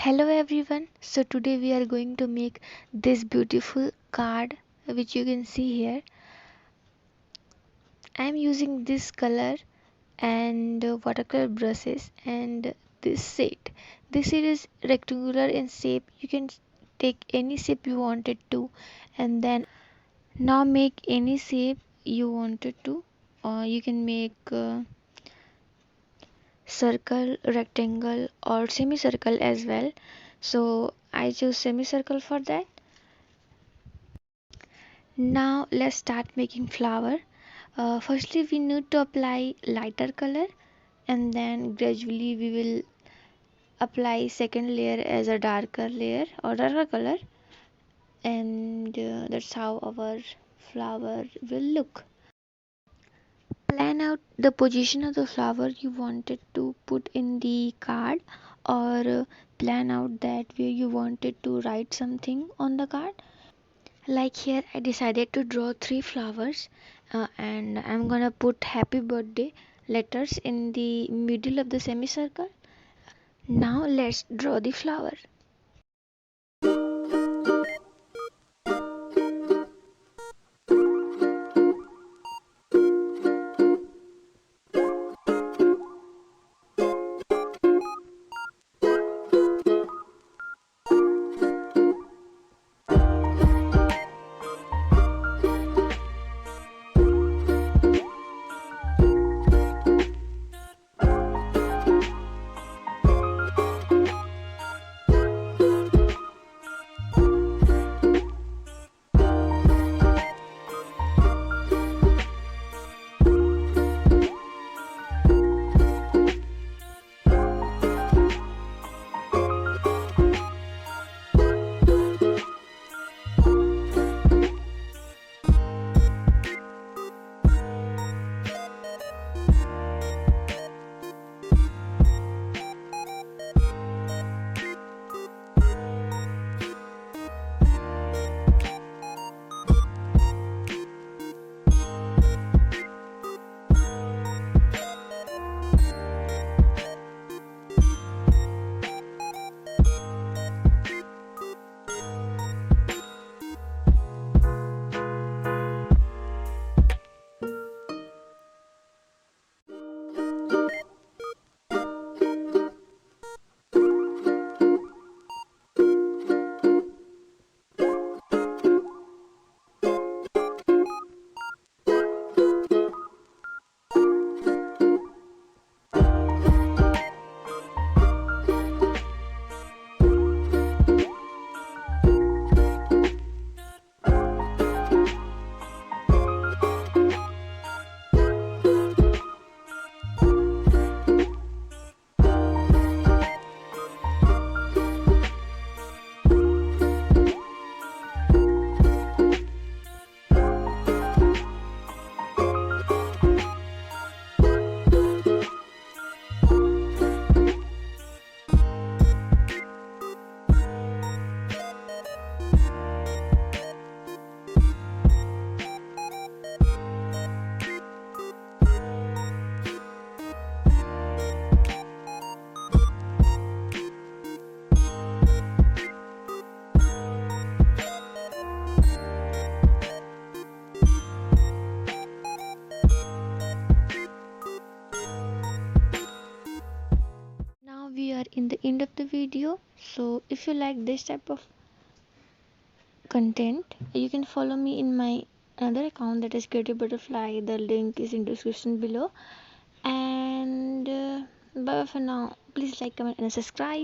Hello everyone. So today we are going to make this beautiful card which you can see here. I am using this color and watercolor brushes and this set. This set is rectangular in shape. You can take any shape you wanted to and then now make any shape you wanted to, or you can make circle, rectangle or semicircle as well. So I choose semicircle for that. Now let's start making flower. Firstly we need to apply lighter color and then gradually we will apply second layer as a darker layer or darker color, and that's how our flower will look. Plan out the position of the flower you wanted to put in the card, or plan out that where you wanted to write something on the card. Like here I decided to draw three flowers, and I'm gonna put happy birthday letters in the middle of the semicircle. Now let's draw the flower. Now we are in the end of the video. So if you like this type of content, you can follow me in my another account, that is Creative Butterfly. The link is in description below. And bye for now. Please like, comment and subscribe.